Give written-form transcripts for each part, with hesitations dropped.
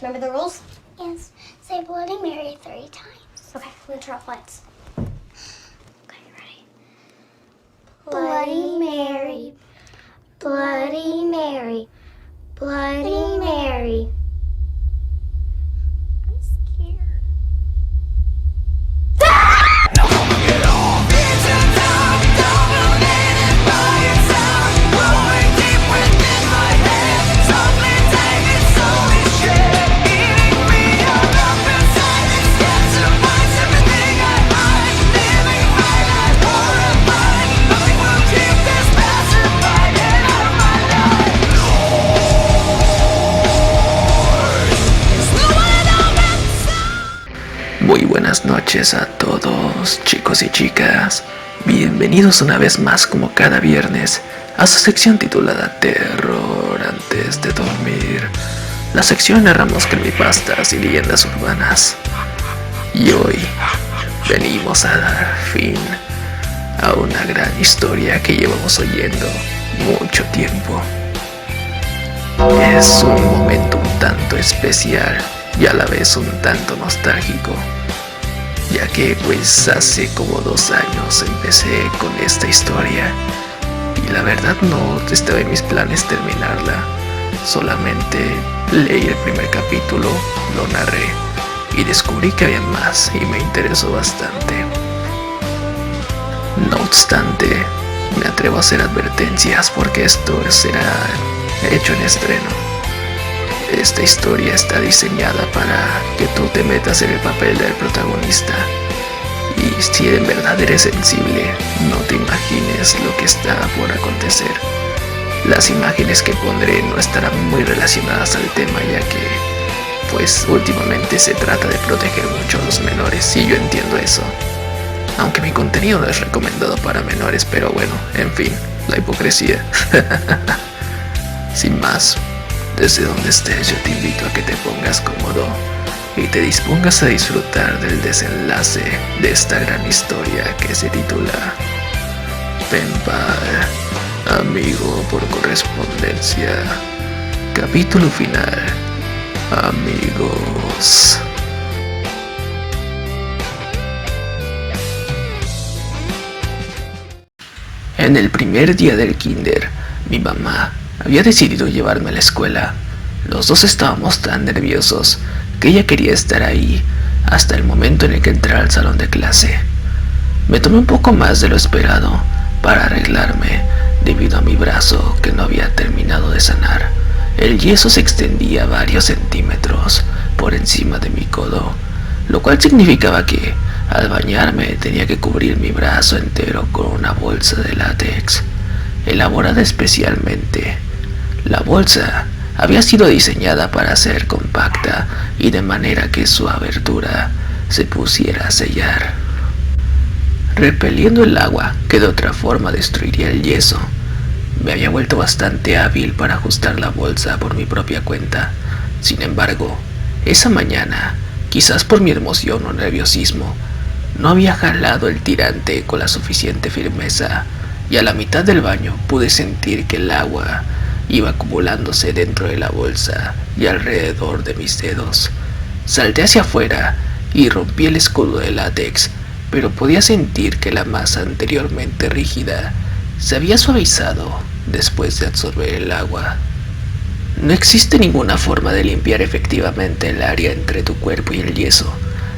Remember the rules? Yes. Say Bloody Mary 3 times. Okay, I'm gonna turn off lights. Okay, ready? Bloody Mary, Bloody Mary, Bloody Mary. I'm scared. Muy buenas noches a todos, chicos y chicas. Bienvenidos una vez más, como cada viernes, a su sección titulada Terror antes de dormir. La sección de narramos creepypastas y leyendas urbanas. Y hoy venimos a dar fin a una gran historia que llevamos oyendo mucho tiempo. Es un momento un tanto especial y a la vez un tanto nostálgico, ya que pues hace como 2 años empecé con esta historia y la verdad no estaba en mis planes terminarla, solamente leí el primer capítulo, lo narré y descubrí que había más y me interesó bastante. No obstante, me atrevo a hacer advertencias porque esto será hecho en estreno. Esta historia está diseñada para que tú te metas en el papel del protagonista. Y si en verdad eres sensible, no te imagines lo que está por acontecer. Las imágenes que pondré no estarán muy relacionadas al tema, ya que, pues, últimamente se trata de proteger mucho a los menores, y yo entiendo eso. Aunque mi contenido no es recomendado para menores, pero bueno, en fin, la hipocresía. Sin más, desde donde estés yo te invito a que te pongas cómodo y te dispongas a disfrutar del desenlace de esta gran historia que se titula Pen Pal, amigo por correspondencia. Capítulo final, amigos. En el primer día del kinder, mi mamá había decidido llevarme a la escuela. Los dos estábamos tan nerviosos que ella quería estar ahí hasta el momento en el que entrara al salón de clase. Me tomé un poco más de lo esperado para arreglarme debido a mi brazo que no había terminado de sanar. El yeso se extendía varios centímetros por encima de mi codo, lo cual significaba que al bañarme tenía que cubrir mi brazo entero con una bolsa de látex, elaborada especialmente. La bolsa había sido diseñada para ser compacta y de manera que su abertura se pusiera a sellar, repeliendo el agua que de otra forma destruiría el yeso. Me había vuelto bastante hábil para ajustar la bolsa por mi propia cuenta. Sin embargo, esa mañana, quizás por mi emoción o nerviosismo, no había jalado el tirante con la suficiente firmeza, y a la mitad del baño pude sentir que el agua iba acumulándose dentro de la bolsa y alrededor de mis dedos. Salté hacia afuera y rompí el escudo de látex, pero podía sentir que la masa anteriormente rígida se había suavizado después de absorber el agua. No existe ninguna forma de limpiar efectivamente el área entre tu cuerpo y el yeso.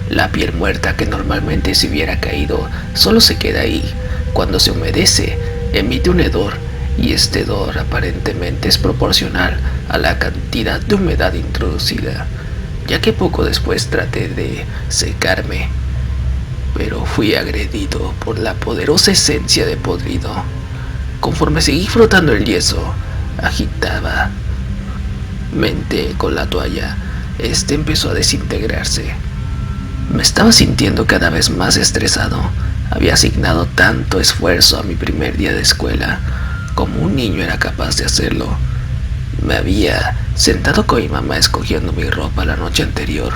La piel muerta que normalmente se hubiera caído solo se queda ahí. Cuando se humedece, emite un hedor, y este hedor aparentemente es proporcional a la cantidad de humedad introducida, ya que poco después traté de secarme, pero fui agredido por la poderosa esencia de podrido. Conforme seguí frotando el yeso, agitaba mente con la toalla, este empezó a desintegrarse. Me estaba sintiendo cada vez más estresado. Había asignado tanto esfuerzo a mi primer día de escuela, como un niño era capaz de hacerlo. Me había sentado con mi mamá escogiendo mi ropa la noche anterior.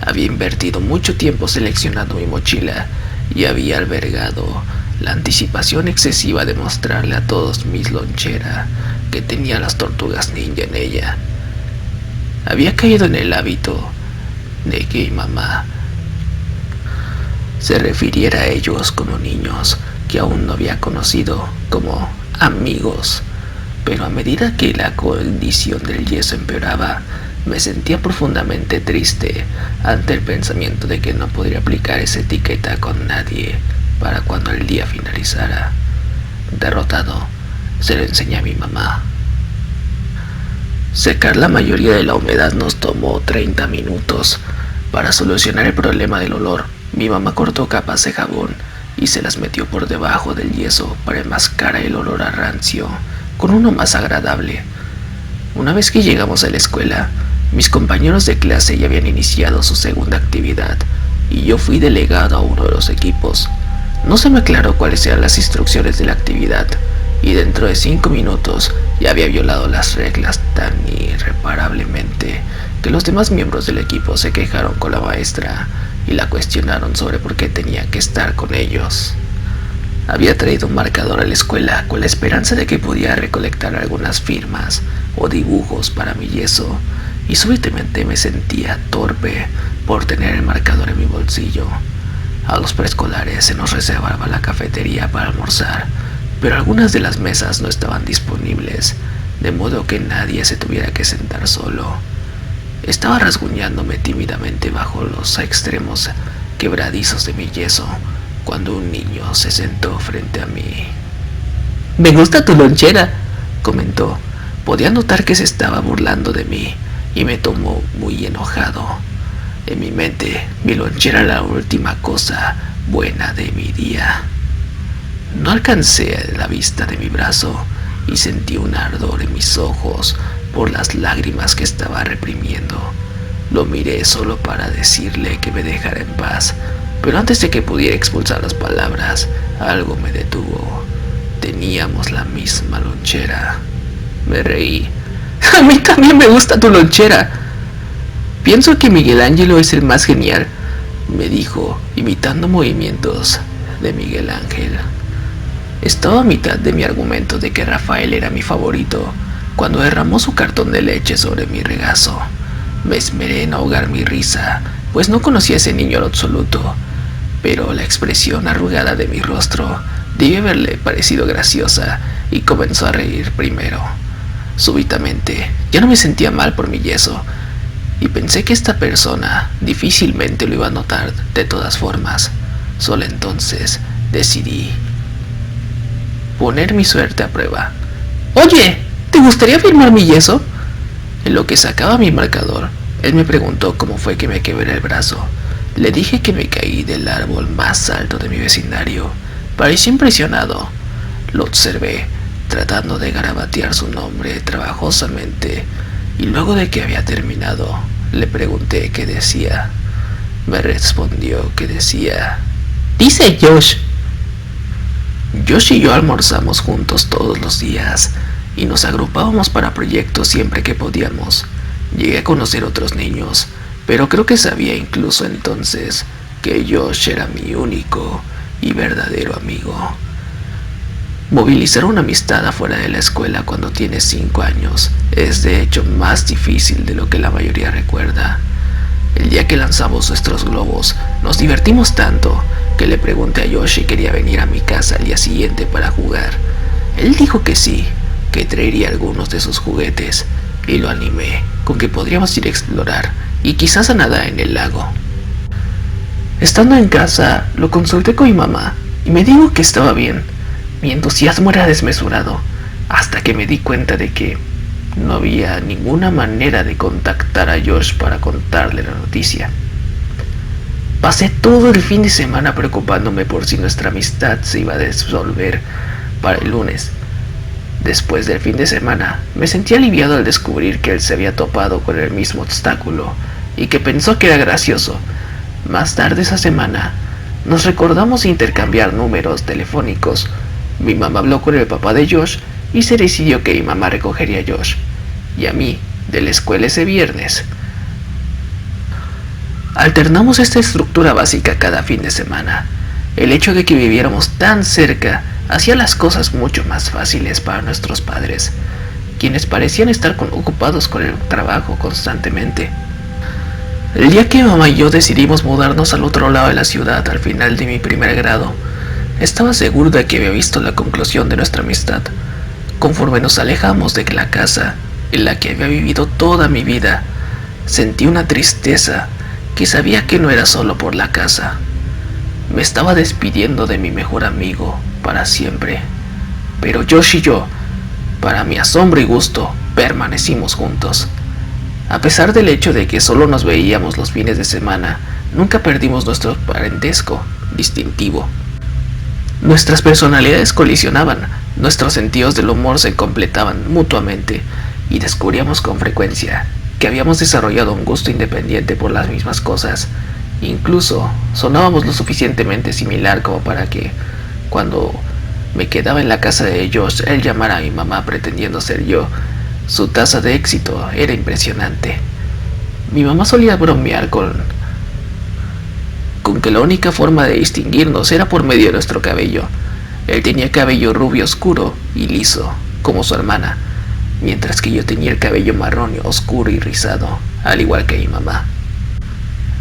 Había invertido mucho tiempo seleccionando mi mochila y había albergado la anticipación excesiva de mostrarle a todos mis lonchera que tenía las tortugas ninja en ella. había caído en el hábito de que mi mamá se refiriera a ellos como niños que aún no había conocido, como amigos. Pero a medida que la condición del yeso empeoraba, me sentía profundamente triste ante el pensamiento de que no podría aplicar esa etiqueta con nadie para cuando el día finalizara. Derrotado, se lo enseñé a mi mamá. Secar la mayoría de la humedad nos tomó 30 minutos. Para solucionar el problema del olor, mi mamá cortó capas de jabón y se las metió por debajo del yeso para enmascarar el olor a rancio con uno más agradable. Una vez que llegamos a la escuela, mis compañeros de clase ya habían iniciado su segunda actividad y yo fui delegado a uno de los equipos. No se me aclaró cuáles eran las instrucciones de la actividad y dentro de 5 minutos ya había violado las reglas tan irreparablemente que los demás miembros del equipo se quejaron con la maestra y la cuestionaron sobre por qué tenía que estar con ellos. Había traído un marcador a la escuela con la esperanza de que pudiera recolectar algunas firmas o dibujos para mi yeso, y súbitamente me sentía torpe por tener el marcador en mi bolsillo. A los preescolares se nos reservaba la cafetería para almorzar, pero algunas de las mesas no estaban disponibles, de modo que nadie se tuviera que sentar solo. Estaba rasguñándome tímidamente bajo los extremos quebradizos de mi yeso cuando un niño se sentó frente a mí. «Me gusta tu lonchera», comentó. Podía notar que se estaba burlando de mí y me tomó muy enojado. En mi mente, mi lonchera era la última cosa buena de mi día. No alcancé la vista de mi brazo y sentí un ardor en mis ojos por las lágrimas que estaba reprimiendo. Lo miré solo para decirle que me dejara en paz, pero antes de que pudiera expulsar las palabras, algo me detuvo. Teníamos la misma lonchera. Me reí. «A mí también me gusta tu lonchera. Pienso que Miguel Ángelo es el más genial», me dijo, imitando movimientos de Miguel Ángel. Estaba a mitad de mi argumento de que Rafael era mi favorito cuando derramó su cartón de leche sobre mi regazo. Me esmeré en ahogar mi risa, pues no conocía a ese niño en absoluto, pero la expresión arrugada de mi rostro debió haberle parecido graciosa y comenzó a reír primero. Súbitamente, ya no me sentía mal por mi yeso y pensé que esta persona difícilmente lo iba a notar de todas formas. Solo entonces decidí poner mi suerte a prueba. «Oye, ¿te gustaría firmar mi yeso?». En lo que sacaba mi marcador, él me preguntó cómo fue que me quebré el brazo. Le dije que me caí del árbol más alto de mi vecindario. Parecía impresionado. Lo observé, tratando de garabatear su nombre trabajosamente, y luego de que había terminado, le pregunté qué decía. Me respondió que decía: «Dice Josh». Josh y yo almorzamos juntos todos los días y nos agrupábamos para proyectos siempre que podíamos. Llegué a conocer otros niños, pero creo que sabía incluso entonces que Josh era mi único y verdadero amigo. Movilizar una amistad afuera de la escuela cuando tienes 5 años es de hecho más difícil de lo que la mayoría recuerda. El día que lanzamos nuestros globos, nos divertimos tanto que le pregunté a Josh si quería venir a mi casa al día siguiente para jugar. Él dijo que sí, que traería algunos de sus juguetes, y lo animé con que podríamos ir a explorar y quizás a nadar en el lago. Estando en casa, lo consulté con mi mamá y me dijo que estaba bien. Mi entusiasmo era desmesurado, hasta que me di cuenta de que no había ninguna manera de contactar a Josh para contarle la noticia. Pasé todo el fin de semana preocupándome por si nuestra amistad se iba a disolver para el lunes. Después del fin de semana, me sentí aliviado al descubrir que él se había topado con el mismo obstáculo y que pensó que era gracioso. Más tarde esa semana, nos recordamos intercambiar números telefónicos. Mi mamá habló con el papá de Josh y se decidió que mi mamá recogería a Josh y a mí de la escuela ese viernes. Alternamos esta estructura básica cada fin de semana. El hecho de que viviéramos tan cerca hacía las cosas mucho más fáciles para nuestros padres, quienes parecían estar ocupados con el trabajo constantemente. El día que mamá y yo decidimos mudarnos al otro lado de la ciudad al final de mi primer grado, estaba seguro de que había visto la conclusión de nuestra amistad. Conforme nos alejamos de la casa en la que había vivido toda mi vida, sentí una tristeza que sabía que no era solo por la casa. Me estaba despidiendo de mi mejor amigo para siempre, pero Josh y yo, para mi asombro y gusto, permanecimos juntos. A pesar del hecho de que solo nos veíamos los fines de semana, nunca perdimos nuestro parentesco distintivo. Nuestras personalidades colisionaban, nuestros sentidos del humor se completaban mutuamente y descubríamos con frecuencia que habíamos desarrollado un gusto independiente por las mismas cosas. Incluso sonábamos lo suficientemente similar como para que, cuando me quedaba en la casa de Josh, él llamara a mi mamá pretendiendo ser yo. Su tasa de éxito era impresionante. Mi mamá solía bromear con que la única forma de distinguirnos era por medio de nuestro cabello. Él tenía cabello rubio oscuro y liso, como su hermana, mientras que yo tenía el cabello marrón oscuro y rizado, al igual que mi mamá.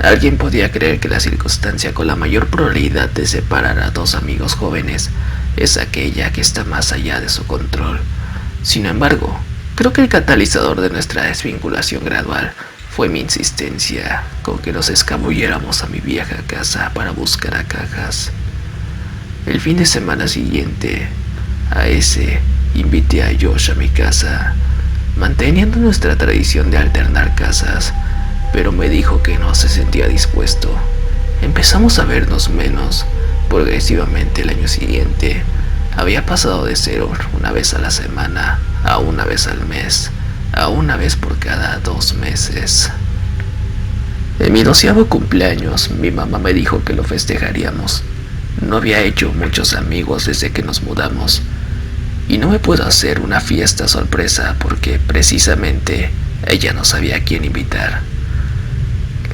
Alguien podía creer que la circunstancia con la mayor probabilidad de separar a dos amigos jóvenes es aquella que está más allá de su control. Sin embargo, creo que el catalizador de nuestra desvinculación gradual fue mi insistencia con que nos escabulliéramos a mi vieja casa para buscar a Cajas. El fin de semana siguiente a ese, invité a Josh a mi casa, manteniendo nuestra tradición de alternar casas, pero me dijo que no se sentía dispuesto. Empezamos a vernos menos. Progresivamente el año siguiente había pasado de ser una vez a la semana a una vez al mes, a una vez por cada 2 meses. En mi 12º cumpleaños, mi mamá me dijo que lo festejaríamos. No había hecho muchos amigos desde que nos mudamos, y no me puedo hacer una fiesta sorpresa porque precisamente ella no sabía a quién invitar.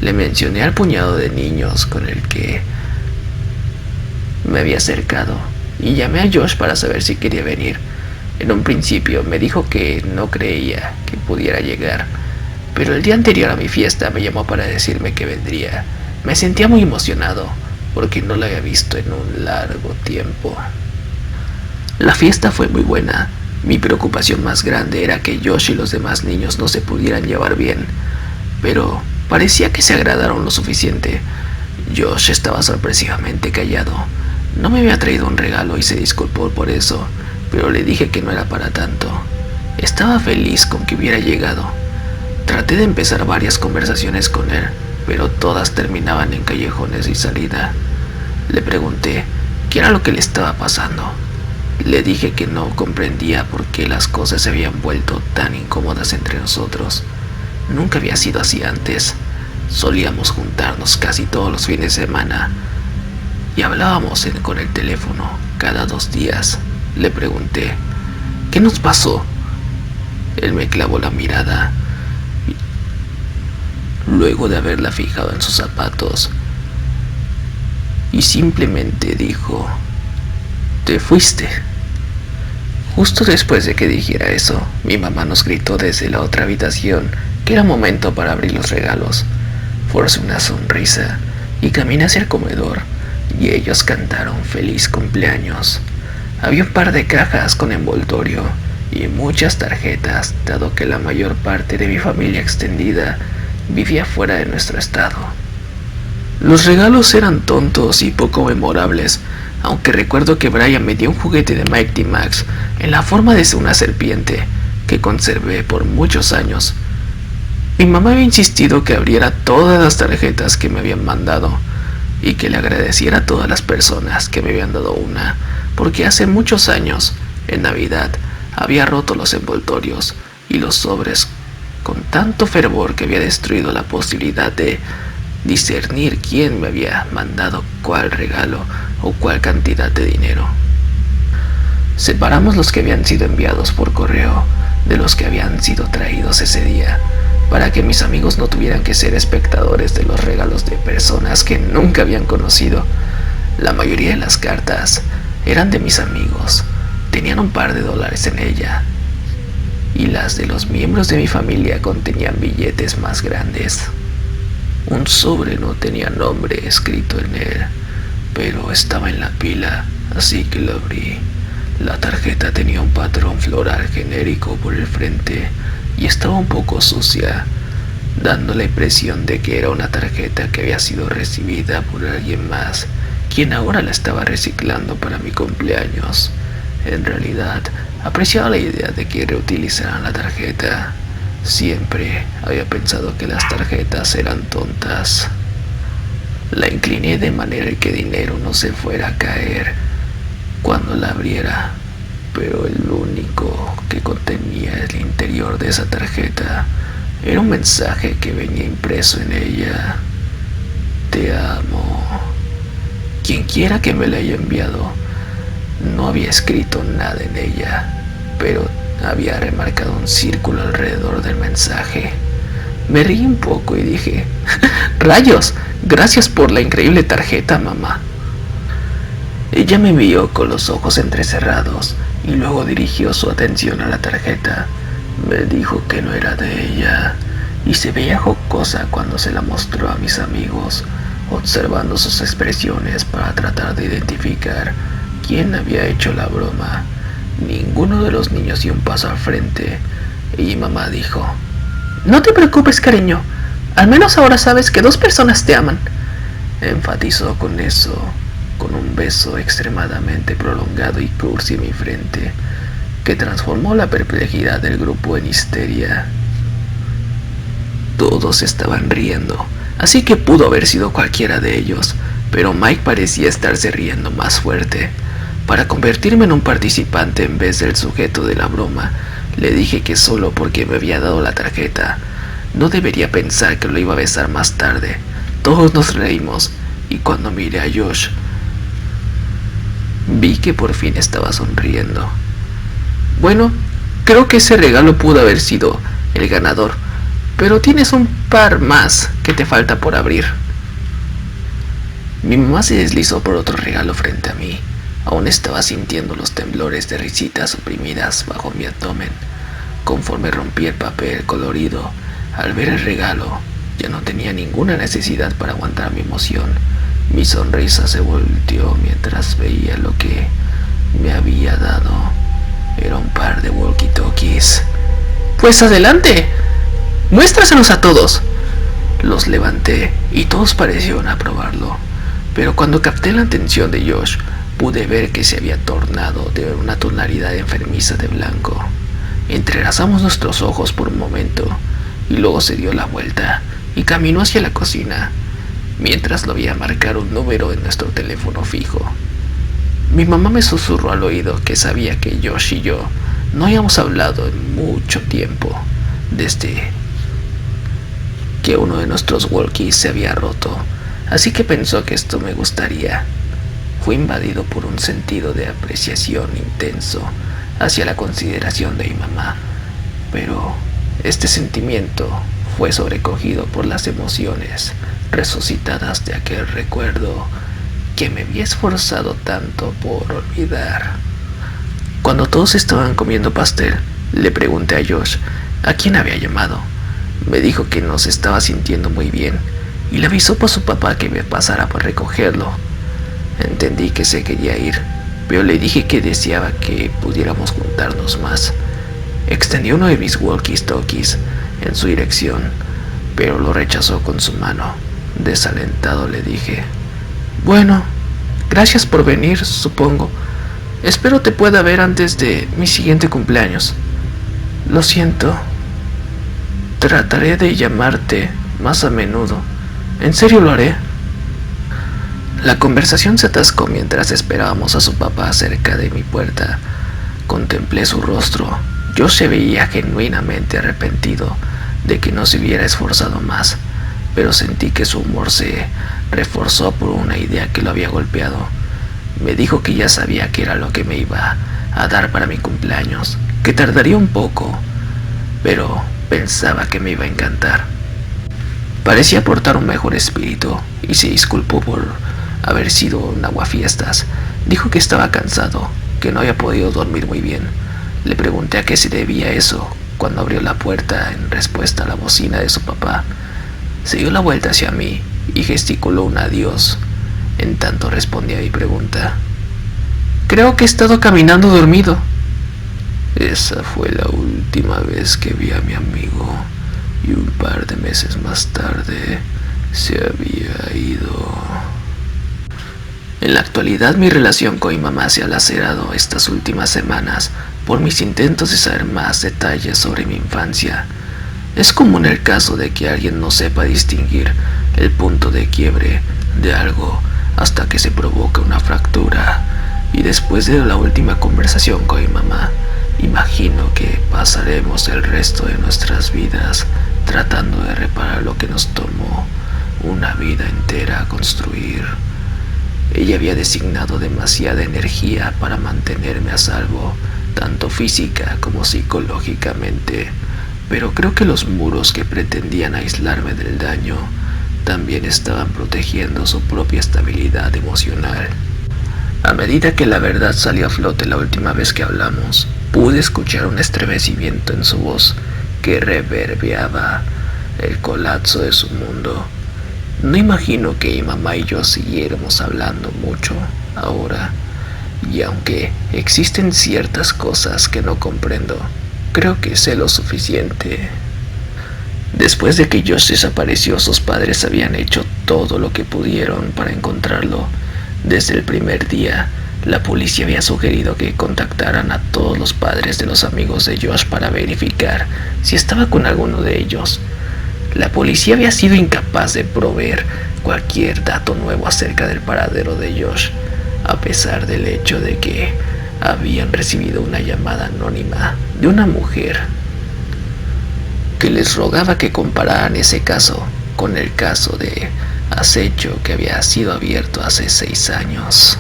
Le mencioné al puñado de niños con el que me había acercado y llamé a Josh para saber si quería venir. En un principio me dijo que no creía que pudiera llegar, pero el día anterior a mi fiesta me llamó para decirme que vendría. Me sentía muy emocionado porque no la había visto en un largo tiempo. La fiesta fue muy buena. Mi preocupación más grande era que Josh y los demás niños no se pudieran llevar bien, pero parecía que se agradaron lo suficiente. Josh estaba sorpresivamente callado. No me había traído un regalo y se disculpó por eso, pero le dije que no era para tanto. Estaba feliz con que hubiera llegado. Traté de empezar varias conversaciones con él, pero todas terminaban en callejones sin salida. Le pregunté qué era lo que le estaba pasando. Le dije que no comprendía por qué las cosas se habían vuelto tan incómodas entre nosotros. Nunca había sido así antes. Solíamos juntarnos casi todos los fines de semana y hablábamos con el teléfono cada 2 días. Le pregunté, ¿qué nos pasó? Él me clavó la mirada luego de haberla fijado en sus zapatos y simplemente dijo, te fuiste. Justo después de que dijera eso, mi mamá nos gritó desde la otra habitación que era momento para abrir los regalos. Forcé una sonrisa y caminé hacia el comedor y ellos cantaron feliz cumpleaños. Había un par de cajas con envoltorio y muchas tarjetas, dado que la mayor parte de mi familia extendida vivía fuera de nuestro estado. Los regalos eran tontos y poco memorables, aunque recuerdo que Brian me dio un juguete de Mighty Max en la forma de una serpiente que conservé por muchos años. Mi mamá había insistido que abriera todas las tarjetas que me habían mandado y que le agradeciera a todas las personas que me habían dado una, porque hace muchos años, en Navidad, había roto los envoltorios y los sobres con tanto fervor que había destruido la posibilidad de discernir quién me había mandado cuál regalo o cuál cantidad de dinero. Separamos los que habían sido enviados por correo de los que habían sido traídos ese día, para que mis amigos no tuvieran que ser espectadores de los regalos de personas que nunca habían conocido. La mayoría de las cartas eran de mis amigos, tenían un par de dólares en ella, y las de los miembros de mi familia contenían billetes más grandes. Un sobre no tenía nombre escrito en él, pero estaba en la pila, así que lo abrí. La tarjeta tenía un patrón floral genérico por el frente y estaba un poco sucia, dando la impresión de que era una tarjeta que había sido recibida por alguien más, quien ahora la estaba reciclando para mi cumpleaños. En realidad, apreciaba la idea de que reutilizaran la tarjeta. Siempre había pensado que las tarjetas eran tontas. La incliné de manera que el dinero no se fuera a caer cuando la abriera, pero el único que contenía el interior de esa tarjeta era un mensaje que venía impreso en ella. Te amo. Quienquiera que me la haya enviado no había escrito nada en ella, pero había remarcado un círculo alrededor del mensaje. Me reí un poco y dije, ¡rayos! Gracias por la increíble tarjeta, mamá. Ella me miró con los ojos entrecerrados y luego dirigió su atención a la tarjeta. Me dijo que no era de ella y se veía jocosa cuando se la mostró a mis amigos, observando sus expresiones para tratar de identificar quién había hecho la broma. Ninguno de los niños dio un paso al frente y mi mamá dijo, no te preocupes, cariño, al menos ahora sabes que 2 personas te aman. Enfatizó con eso, con un beso extremadamente prolongado y cursi en mi frente, que transformó la perplejidad del grupo en histeria. Todos estaban riendo, así que pudo haber sido cualquiera de ellos, pero Mike parecía estarse riendo más fuerte. Para convertirme en un participante en vez del sujeto de la broma, le dije que solo porque me había dado la tarjeta, no debería pensar que lo iba a besar más tarde. Todos nos reímos, y cuando miré a Josh, vi que por fin estaba sonriendo. Bueno, creo que ese regalo pudo haber sido el ganador, pero tienes un par más que te falta por abrir. Mi mamá se deslizó por otro regalo frente a mí. Aún estaba sintiendo los temblores de risitas oprimidas bajo mi abdomen. Conforme rompí el papel colorido, al ver el regalo, ya no tenía ninguna necesidad para aguantar mi emoción. Mi sonrisa se volteó mientras veía lo que me había dado. Era un par de walkie-talkies. ¡Pues adelante! ¡Muéstraselos a todos! Los levanté y todos parecieron aprobarlo, pero cuando capté la atención de Josh, pude ver que se había tornado de una tonalidad enfermiza de blanco. Entrelazamos nuestros ojos por un momento y luego se dio la vuelta y caminó hacia la cocina, mientras lo veía marcar un número en nuestro teléfono fijo. Mi mamá me susurró al oído que sabía que Josh y yo no habíamos hablado en mucho tiempo, desde que uno de nuestros walkies se había roto, así que pensó que esto me gustaría. Fui invadido por un sentido de apreciación intenso hacia la consideración de mi mamá, pero este sentimiento fue sobrecogido por las emociones resucitadas de aquel recuerdo que me había esforzado tanto por olvidar. Cuando todos estaban comiendo pastel, le pregunté a Josh a quién había llamado. Me dijo que no se estaba sintiendo muy bien y le avisó por su papá que me pasara por recogerlo. Entendí que se quería ir, pero le dije que deseaba que pudiéramos juntarnos más. Extendí uno de mis walkie-talkies en su dirección, pero lo rechazó con su mano. Desalentado le dije, bueno, gracias por venir, supongo. Espero te pueda ver antes de mi siguiente cumpleaños. Lo siento. Trataré de llamarte más a menudo. En serio lo haré. La conversación se atascó mientras esperábamos a su papá cerca de mi puerta. Contemplé su rostro. Yo se veía genuinamente arrepentido de que no se hubiera esforzado más, pero sentí que su humor se reforzó por una idea que lo había golpeado. Me dijo que ya sabía qué era lo que me iba a dar para mi cumpleaños, que tardaría un poco, pero pensaba que me iba a encantar. Parecía portar un mejor espíritu y se disculpó por haber sido un aguafiestas. Dijo que estaba cansado, que no había podido dormir muy bien. Le pregunté a qué se debía eso, cuando abrió la puerta en respuesta a la bocina de su papá. Se dio la vuelta hacia mí y gesticuló un adiós. En tanto respondí a mi pregunta. Creo que he estado caminando dormido. Esa fue la última vez que vi a mi amigo, y un par de meses más tarde se había ido. En la actualidad mi relación con mi mamá se ha lacerado estas últimas semanas por mis intentos de saber más detalles sobre mi infancia. Es común el caso de que alguien no sepa distinguir el punto de quiebre de algo hasta que se provoca una fractura, y después de la última conversación con mi mamá, imagino que pasaremos el resto de nuestras vidas tratando de reparar lo que nos tomó una vida entera construir. Ella había designado demasiada energía para mantenerme a salvo, tanto física como psicológicamente, pero creo que los muros que pretendían aislarme del daño también estaban protegiendo su propia estabilidad emocional. A medida que la verdad salió a flote la última vez que hablamos, pude escuchar un estremecimiento en su voz que reverberaba el colapso de su mundo. No imagino que mi mamá y yo siguiéramos hablando mucho ahora, y aunque existen ciertas cosas que no comprendo, creo que sé lo suficiente. Después de que Josh desapareció, sus padres habían hecho todo lo que pudieron para encontrarlo. Desde el primer día, la policía había sugerido que contactaran a todos los padres de los amigos de Josh para verificar si estaba con alguno de ellos. La policía había sido incapaz de proveer cualquier dato nuevo acerca del paradero de Josh, a pesar del hecho de que habían recibido una llamada anónima de una mujer que les rogaba que compararan ese caso con el caso de acecho que había sido abierto hace 6 años.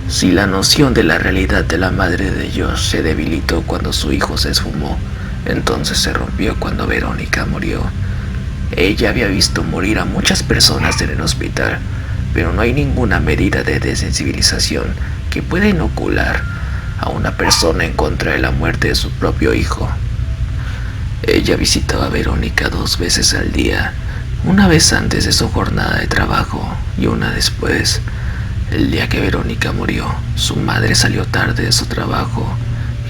Si la noción de la realidad de la madre de Josh se debilitó cuando su hijo se esfumó, entonces se rompió cuando Verónica murió. Ella había visto morir a muchas personas en el hospital, pero no hay ninguna medida de desensibilización que pueda inocular a una persona en contra de la muerte de su propio hijo. Ella visitaba a Verónica 2 veces al día, una vez antes de su jornada de trabajo y una después. El día que Verónica murió, su madre salió tarde de su trabajo,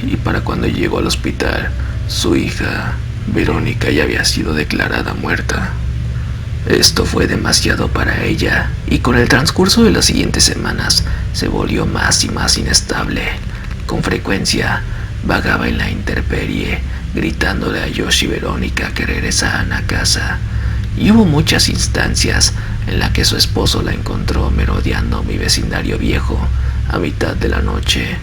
y para cuando llegó al hospital, su hija, Verónica, ya había sido declarada muerta. Esto fue demasiado para ella, y con el transcurso de las siguientes semanas se volvió más y más inestable. Con frecuencia vagaba en la intemperie, gritándole a Josh y Verónica que regresaran a casa, y hubo muchas instancias en las que su esposo la encontró merodeando mi vecindario viejo a mitad de la noche,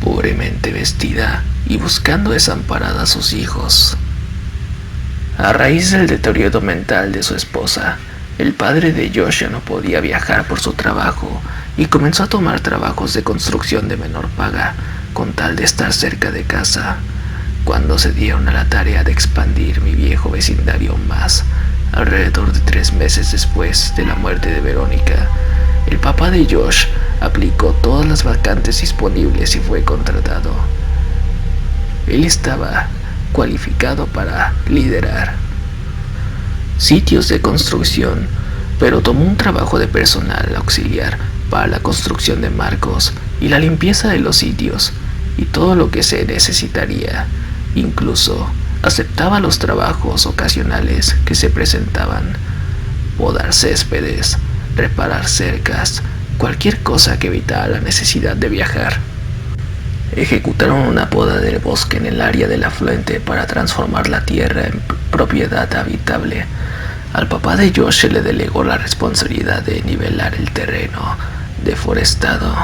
pobremente vestida y buscando desamparada a sus hijos. A raíz del deterioro mental de su esposa, el padre de Josh ya no podía viajar por su trabajo y comenzó a tomar trabajos de construcción de menor paga con tal de estar cerca de casa. Cuando se dieron a la tarea de expandir mi viejo vecindario más, alrededor de 3 meses después de la muerte de Verónica, el papá de Josh aplicó todas las vacantes disponibles y fue contratado. Él estaba cualificado para liderar sitios de construcción, pero tomó un trabajo de personal auxiliar para la construcción de marcos y la limpieza de los sitios y todo lo que se necesitaría. Incluso aceptaba los trabajos ocasionales que se presentaban: podar céspedes, reparar cercas, cualquier cosa que evitara la necesidad de viajar. Ejecutaron una poda del bosque en el área del afluente para transformar la tierra en propiedad habitable. Al papá de Josh se le delegó la responsabilidad de nivelar el terreno deforestado,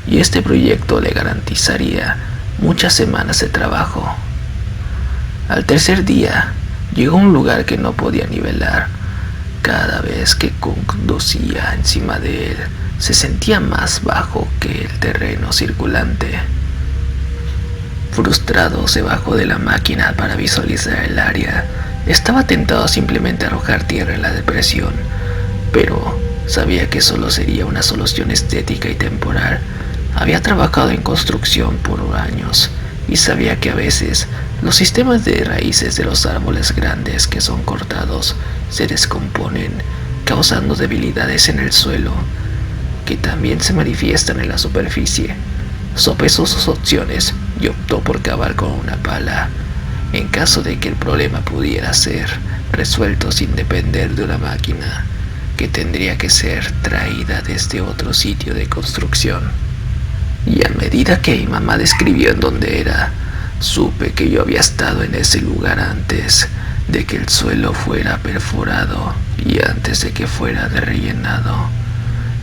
y este proyecto le garantizaría muchas semanas de trabajo. Al tercer día, llegó a un lugar que no podía nivelar. Cada vez que conducía encima de él, se sentía más bajo que el terreno circulante. Frustrado, se bajó de la máquina para visualizar el área. Estaba tentado a simplemente arrojar tierra en la depresión, pero sabía que solo sería una solución estética y temporal. Había trabajado en construcción por años y sabía que a veces los sistemas de raíces de los árboles grandes que son cortados se descomponen, causando debilidades en el suelo, que también se manifiestan en la superficie. Sopesó sus opciones y optó por cavar con una pala, en caso de que el problema pudiera ser resuelto sin depender de una máquina que tendría que ser traída desde otro sitio de construcción. Y a medida que mi mamá describió en dónde era, supe que yo había estado en ese lugar antes de que el suelo fuera perforado y antes de que fuera rellenado.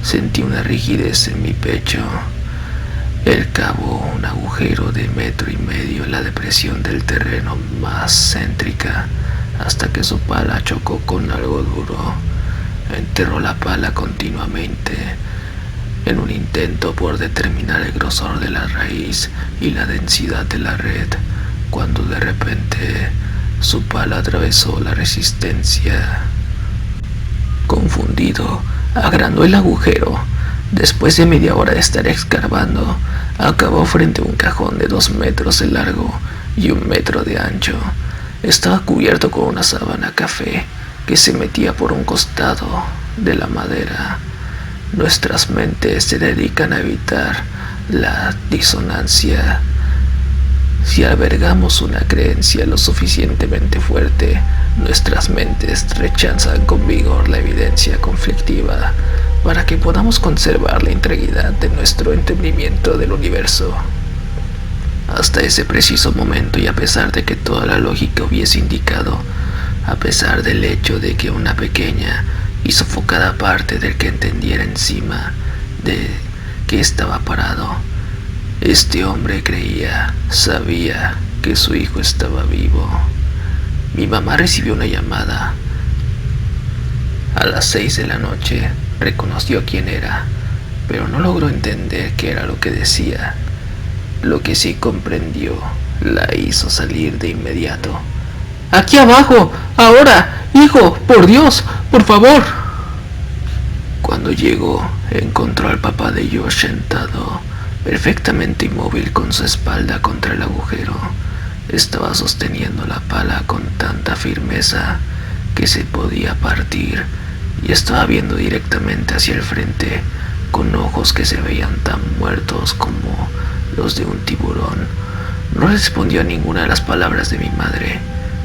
Sentí una rigidez en mi pecho. Él cavó un agujero de 1,5 metros en la depresión del terreno más céntrica hasta que su pala chocó con algo duro. Enterró la pala continuamente en un intento por determinar el grosor de la raíz y la densidad de la red, cuando de repente su pala atravesó la resistencia. Confundido, agrandó el agujero. Después de media hora de estar escarbando, acabó frente a un cajón de 2 metros de largo y 1 metro de ancho. Estaba cubierto con una sábana café que se metía por un costado de la madera. Nuestras mentes se dedican a evitar la disonancia. Si albergamos una creencia lo suficientemente fuerte, nuestras mentes rechazan con vigor la evidencia conflictiva para que podamos conservar la integridad de nuestro entendimiento del universo. Hasta ese preciso momento, y a pesar de que toda la lógica hubiese indicado, a pesar del hecho de que una pequeña y sofocada parte del que entendiera encima de que estaba parado, este hombre sabía que su hijo estaba vivo. Mi mamá recibió una llamada a las 6 de la noche. Reconoció quién era, pero no logró entender qué era lo que decía. Lo que sí comprendió la hizo salir de inmediato. ¡Aquí abajo! ¡Ahora! ¡Hijo! ¡Por Dios! ¡Por favor! Cuando llegó, encontró al papá de Josh sentado, perfectamente inmóvil con su espalda contra el agujero. Estaba sosteniendo la pala con tanta firmeza que se podía partir y estaba viendo directamente hacia el frente con ojos que se veían tan muertos como los de un tiburón. No respondió a ninguna de las palabras de mi madre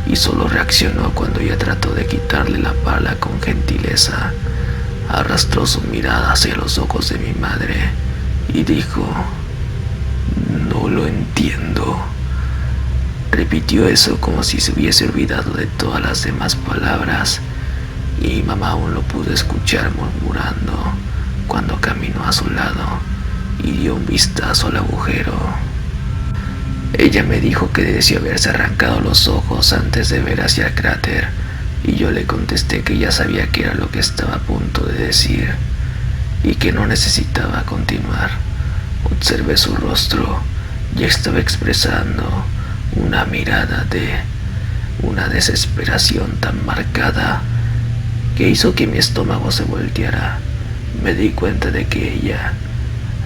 y solo reaccionó cuando ella trató de quitarle la pala con gentileza. Arrastró su mirada hacia los ojos de mi madre y dijo: "No lo entiendo". Repitió eso como si se hubiese olvidado de todas las demás palabras, y mi mamá aún lo pudo escuchar murmurando cuando caminó a su lado y dio un vistazo al agujero. Ella me dijo que deseó haberse arrancado los ojos antes de ver hacia el cráter, y yo le contesté que ya sabía qué era lo que estaba a punto de decir y que no necesitaba continuar. Observé su rostro y estaba expresando una mirada de una desesperación tan marcada que hizo que mi estómago se volteara. Me di cuenta de que ella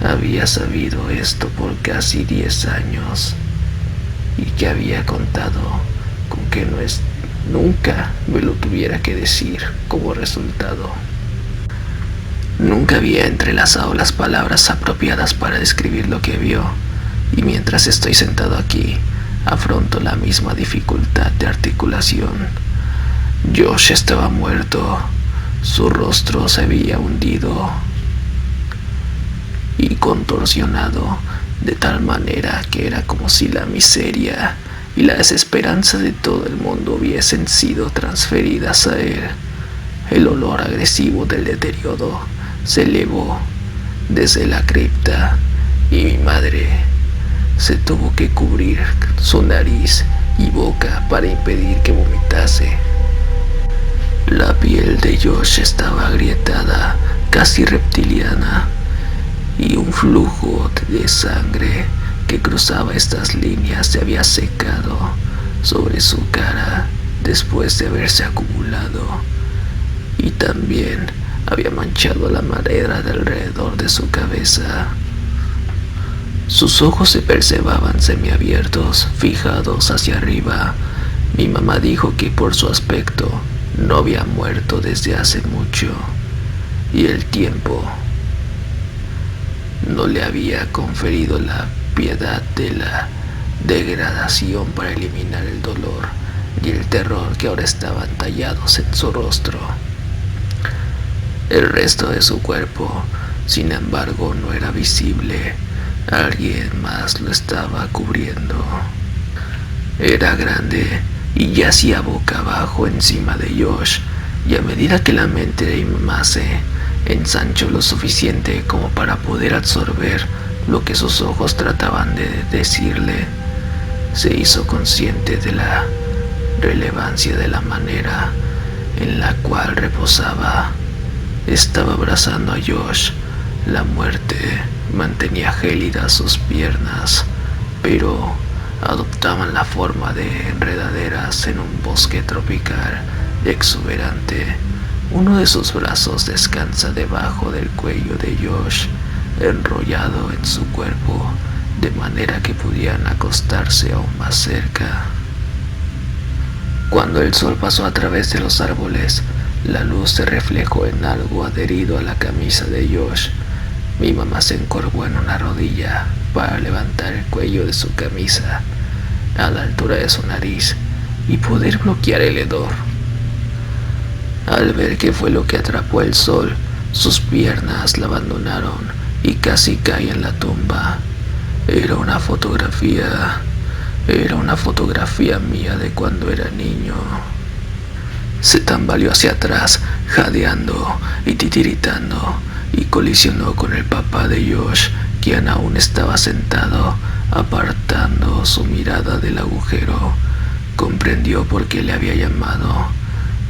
había sabido esto por casi 10 años y que había contado con que nunca me lo tuviera que decir como resultado. Nunca había entrelazado las palabras apropiadas para describir lo que vio, y mientras estoy sentado aquí, afronto la misma dificultad de articulación. Josh estaba muerto, su rostro se había hundido y contorsionado de tal manera que era como si la miseria y la desesperanza de todo el mundo hubiesen sido transferidas a él. El olor agresivo del deterioro se elevó desde la cripta y mi madre se tuvo que cubrir su nariz y boca para impedir que vomitase. La piel de Josh estaba agrietada, casi reptiliana, y un flujo de sangre que cruzaba estas líneas se había secado sobre su cara después de haberse acumulado, y también había manchado la madera de alrededor de su cabeza. Sus ojos se percebaban semiabiertos, fijados hacia arriba. Mi mamá dijo que por su aspecto no había muerto desde hace mucho y el tiempo no le había conferido la piedad de la degradación para eliminar el dolor y el terror que ahora estaban tallados en su rostro. El resto de su cuerpo, sin embargo, no era visible. Alguien más lo estaba cubriendo. Era grande y yacía boca abajo encima de Josh, y a medida que la mente de mi mamá se ensanchó lo suficiente como para poder absorber lo que sus ojos trataban de decirle, se hizo consciente de la relevancia de la manera en la cual reposaba. Estaba abrazando a Josh. La muerte mantenía gélidas sus piernas, pero adoptaban la forma de enredaderas en un bosque tropical exuberante. Uno de sus brazos descansa debajo del cuello de Josh, enrollado en su cuerpo, de manera que pudieran acostarse aún más cerca. Cuando el sol pasó a través de los árboles, la luz se reflejó en algo adherido a la camisa de Josh. Mi mamá se encorvó en una rodilla para levantar el cuello de su camisa a la altura de su nariz y poder bloquear el hedor. Al ver qué fue lo que atrapó el sol, sus piernas la abandonaron y casi cae en la tumba. Era una fotografía mía de cuando era niño. Se tambaleó hacia atrás, jadeando y titiritando, y colisionó con el papá de Josh, quien aún estaba sentado, apartando su mirada del agujero. Comprendió por qué le había llamado,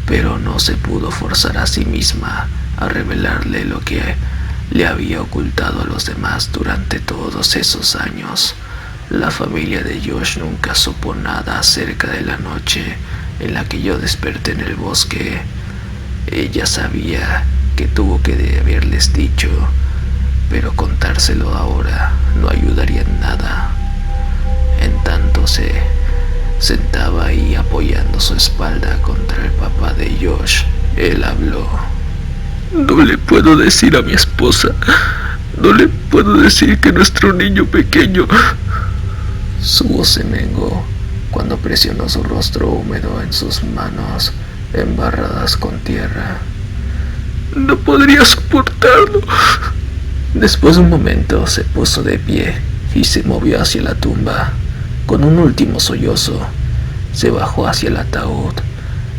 pero no se pudo forzar a sí misma a revelarle lo que le había ocultado a los demás durante todos esos años. La familia de Josh nunca supo nada acerca de la noche en la que yo desperté en el bosque. Ella sabía que tuvo que haberles dicho, pero contárselo ahora no ayudaría en nada. En tanto se sentaba ahí apoyando su espalda contra el papá de Josh, él habló. No le puedo decir a mi esposa, no le puedo decir que nuestro niño pequeño... Su voz se mengó cuando presionó su rostro húmedo en sus manos embarradas con tierra. No podría soportarlo. Después de un momento se puso de pie y se movió hacia la tumba. Con un último sollozo, se bajó hacia el ataúd.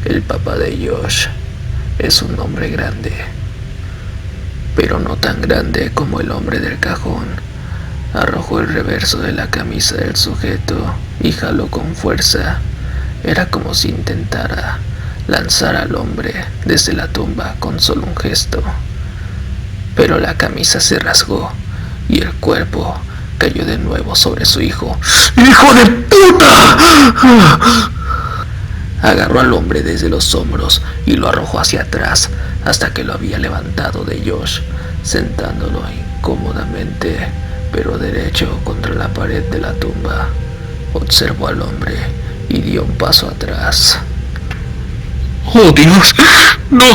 El papá de Josh es un hombre grande, pero no tan grande como el hombre del cajón. Arrojó el reverso de la camisa del sujeto y jaló con fuerza. Era como si intentara lanzar al hombre desde la tumba con solo un gesto. Pero la camisa se rasgó y el cuerpo cayó de nuevo sobre su hijo. ¡Hijo de puta! Agarró al hombre desde los hombros y lo arrojó hacia atrás hasta que lo había levantado de Josh, sentándolo incómodamente, pero derecho contra la pared de la tumba. Observó al hombre y dio un paso atrás. ¡Oh, Dios! ¡No!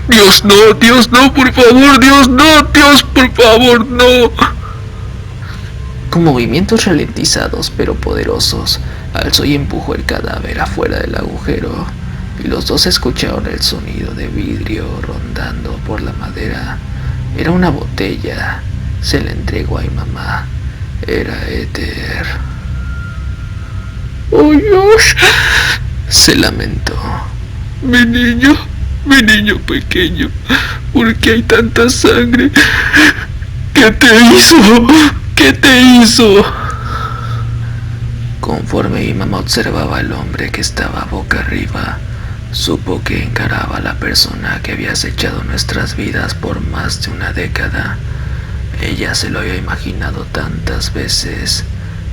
¡Dios, no! ¡Dios, no! ¡Por favor, Dios, no! ¡Dios, por favor, no! Con movimientos ralentizados pero poderosos, alzó y empujó el cadáver afuera del agujero, y los dos escucharon el sonido de vidrio rondando por la madera. Era una botella. Se la entregó a mi mamá. Era éter. ¡Oh, Dios! Se lamentó. Mi niño pequeño, ¿por qué hay tanta sangre? ¿Qué te hizo? ¿Qué te hizo? Conforme mi mamá observaba al hombre que estaba boca arriba, supo que encaraba a la persona que había acechado nuestras vidas por más de una década. Ella se lo había imaginado tantas veces,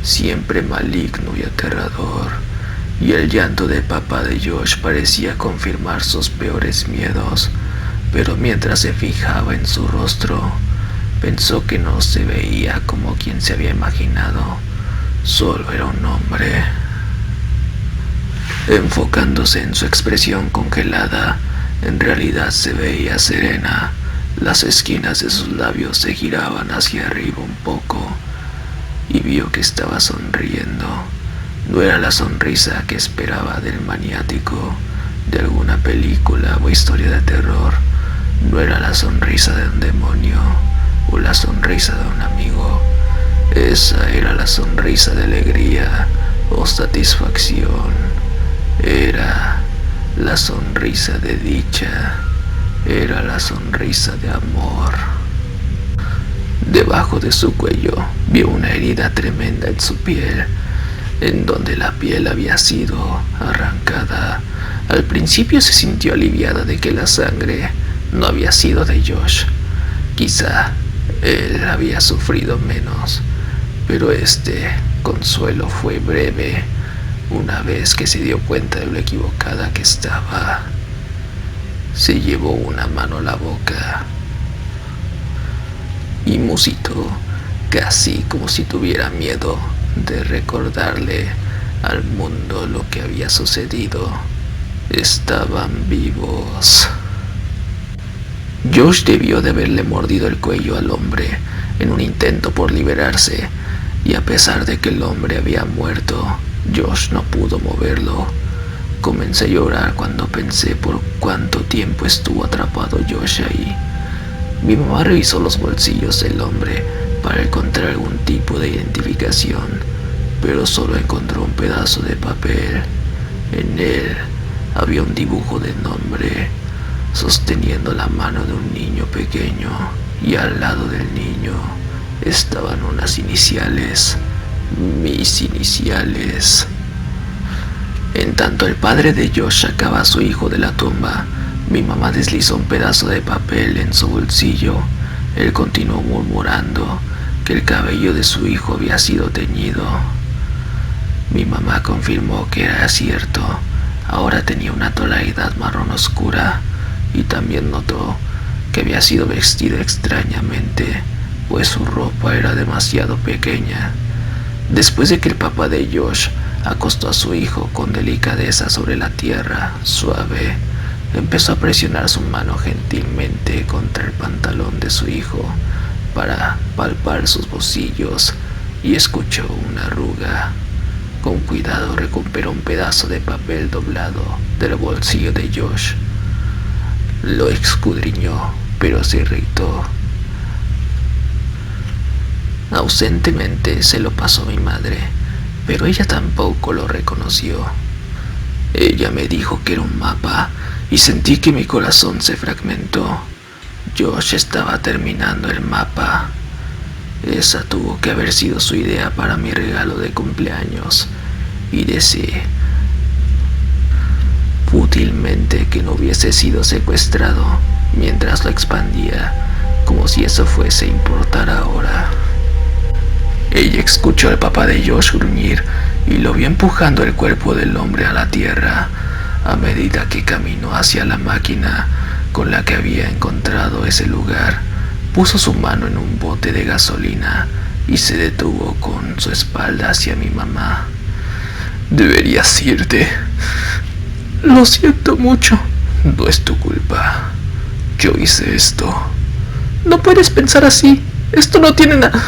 siempre maligno y aterrador, y el llanto de papá de Josh parecía confirmar sus peores miedos. Pero mientras se fijaba en su rostro, Pensó que no se veía como quien se había imaginado, solo era un hombre. Enfocándose en su expresión congelada, en realidad se veía serena. Las esquinas de sus labios se giraban hacia arriba un poco y vio que estaba sonriendo. No era la sonrisa que esperaba del maniático de alguna película o historia de terror. No era la sonrisa de un demonio o la sonrisa de un amigo. Esa era la sonrisa de alegría o satisfacción. Era la sonrisa de dicha. Era la sonrisa de amor. Debajo de su cuello vio una herida tremenda en su piel, en donde la piel había sido arrancada. Al principio se sintió aliviada de que la sangre no había sido de Josh. Quizá él había sufrido menos, pero este consuelo fue breve una vez que se dio cuenta de lo equivocada que estaba. Se llevó una mano a la boca y musitó, casi como si tuviera miedo de recordarle al mundo lo que había sucedido. Estaban vivos. Josh debió de haberle mordido el cuello al hombre en un intento por liberarse, y a pesar de que el hombre había muerto, Josh no pudo moverlo. Comencé a llorar cuando pensé por cuánto tiempo estuvo atrapado Josh ahí. Mi mamá revisó los bolsillos del hombre para encontrar algún tipo de identificación, pero solo encontró un pedazo de papel. En él había un dibujo de nombre, sosteniendo la mano de un niño pequeño, y al lado del niño estaban unas iniciales, mis iniciales. En tanto el padre de Josh sacaba a su hijo de la tumba, mi mamá deslizó un pedazo de papel en su bolsillo. Él continuó murmurando que el cabello de su hijo había sido teñido. Mi mamá confirmó que era cierto. Ahora tenía una tonalidad marrón oscura, y también notó que había sido vestido extrañamente, pues su ropa era demasiado pequeña. Después de que el papá de Josh acostó a su hijo con delicadeza sobre la tierra suave, empezó a presionar su mano gentilmente contra el pantalón de su hijo para palpar sus bolsillos, y escuchó una arruga. Con cuidado recuperó un pedazo de papel doblado del bolsillo de Josh. Lo escudriñó, pero se irritó. Ausentemente se lo pasó a mi madre, pero ella tampoco lo reconoció. Ella me dijo que era un mapa y sentí que mi corazón se fragmentó. Josh estaba terminando el mapa. Esa tuvo que haber sido su idea para mi regalo de cumpleaños, y deseé fútilmente que no hubiese sido secuestrado mientras lo expandía, como si eso fuese a importar ahora. Ella escuchó al papá de Josh gruñir y lo vio empujando el cuerpo del hombre a la tierra a medida que caminó hacia la máquina con la que había encontrado ese lugar. Puso su mano en un bote de gasolina y se detuvo con su espalda hacia mi mamá. Deberías irte. Lo siento mucho. No es tu culpa. Yo hice esto. No puedes pensar así. Esto no tiene nada.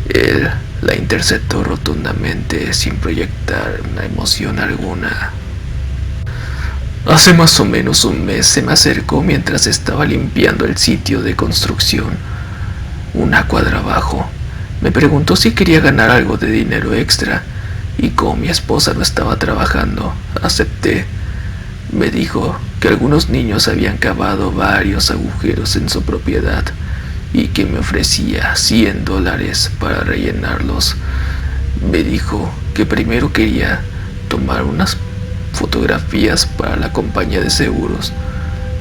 Él la interceptó rotundamente sin proyectar una emoción alguna. Hace más o menos un mes se me acercó mientras estaba limpiando el sitio de construcción, una cuadra abajo. Me preguntó si quería ganar algo de dinero extra, y como mi esposa no estaba trabajando, acepté. Me dijo que algunos niños habían cavado varios agujeros en su propiedad y que me ofrecía $100 para rellenarlos. Me dijo que primero quería tomar unas fotografías para la compañía de seguros,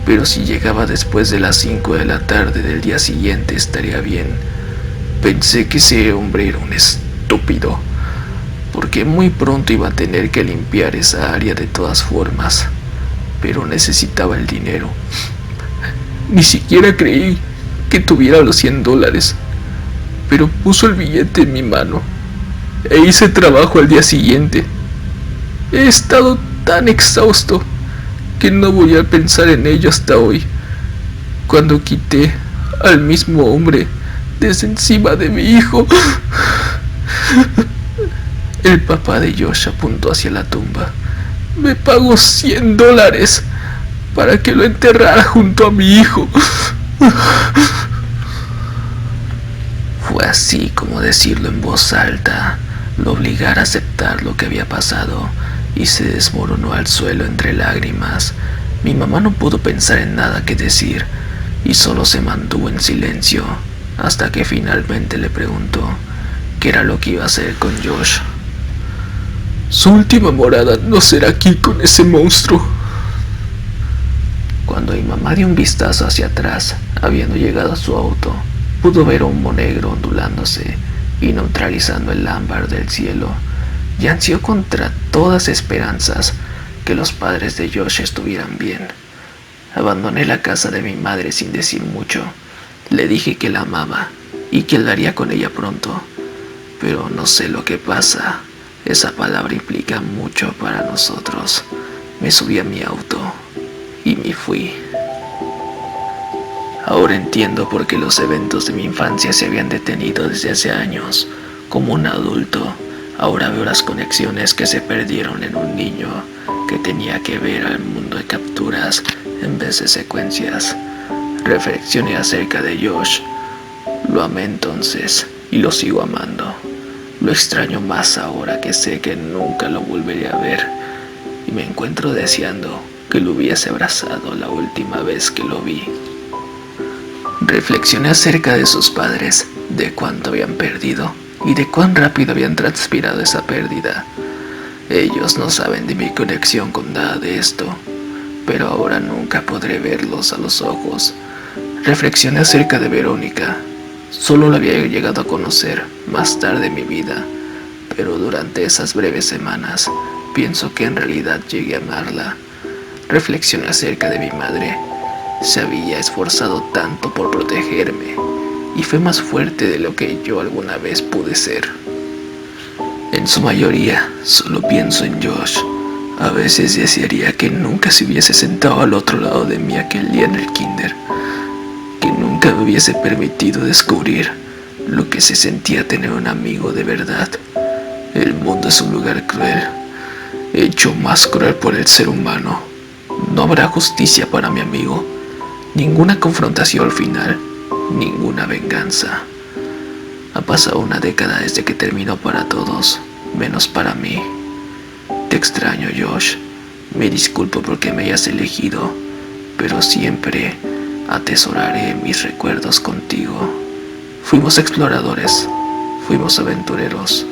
pero si llegaba después de las 5 de la tarde del día siguiente estaría bien. Pensé que ese hombre era un estúpido, porque muy pronto iba a tener que limpiar esa área de todas formas, pero necesitaba el dinero. Ni siquiera creí que tuviera los $100, pero puso el billete en mi mano e hice trabajo al día siguiente. He estado tan exhausto que no voy a pensar en ello hasta hoy, cuando quité al mismo hombre desde encima de mi hijo. El papá de Josh apuntó hacia la tumba. Me pagó $100 para que lo enterrara junto a mi hijo. Fue así como decirlo en voz alta lo obligara a aceptar lo que había pasado, y se desmoronó al suelo entre lágrimas. Mi mamá no pudo pensar en nada que decir y solo se mantuvo en silencio hasta que finalmente le preguntó qué era lo que iba a hacer con Josh. Su última morada no será aquí con ese monstruo. Cuando mi mamá dio un vistazo hacia atrás, habiendo llegado a su auto, pudo ver un humo negro ondulándose y neutralizando el ámbar del cielo, y ansió contra todas esperanzas que los padres de Josh estuvieran bien. Abandoné la casa de mi madre sin decir mucho. Le dije que la amaba y que hablaría con ella pronto, pero no sé lo que pasa. Esa palabra implica mucho para nosotros. Me subí a mi auto y me fui. Ahora entiendo por qué los eventos de mi infancia se habían detenido desde hace años. Como un adulto, ahora veo las conexiones que se perdieron en un niño que tenía que ver al mundo de capturas en vez de secuencias. Reflexioné acerca de Josh. Lo amé entonces y lo sigo amando. Lo extraño más ahora que sé que nunca lo volveré a ver, y me encuentro deseando que lo hubiese abrazado la última vez que lo vi. Reflexioné acerca de sus padres, de cuánto habían perdido y de cuán rápido habían transpirado esa pérdida. Ellos no saben de mi conexión con nada de esto, pero ahora nunca podré verlos a los ojos. Reflexioné acerca de Verónica. Solo la había llegado a conocer más tarde en mi vida, pero durante esas breves semanas pienso que en realidad llegué a amarla. Reflexioné acerca de mi madre. Se había esforzado tanto por protegerme y fue más fuerte de lo que yo alguna vez pude ser. En su mayoría solo pienso en Josh. A veces desearía que nunca se hubiese sentado al otro lado de mí aquel día en el kinder, que nunca me hubiese permitido descubrir lo que se sentía tener un amigo de verdad. El mundo es un lugar cruel, hecho más cruel por el ser humano. No habrá justicia para mi amigo, ninguna confrontación final, ninguna venganza. Ha pasado una década desde que terminó para todos, menos para mí. Te extraño, Josh. Me disculpo porque me hayas elegido, pero siempre atesoraré mis recuerdos contigo. Fuimos exploradores, fuimos aventureros,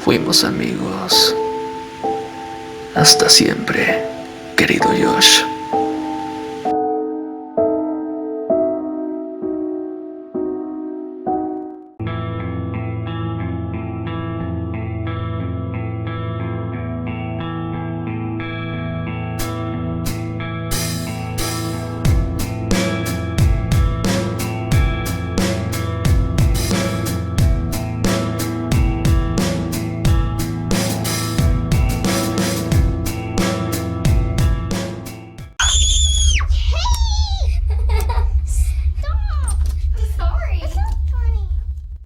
fuimos amigos. Hasta siempre, querido Josh.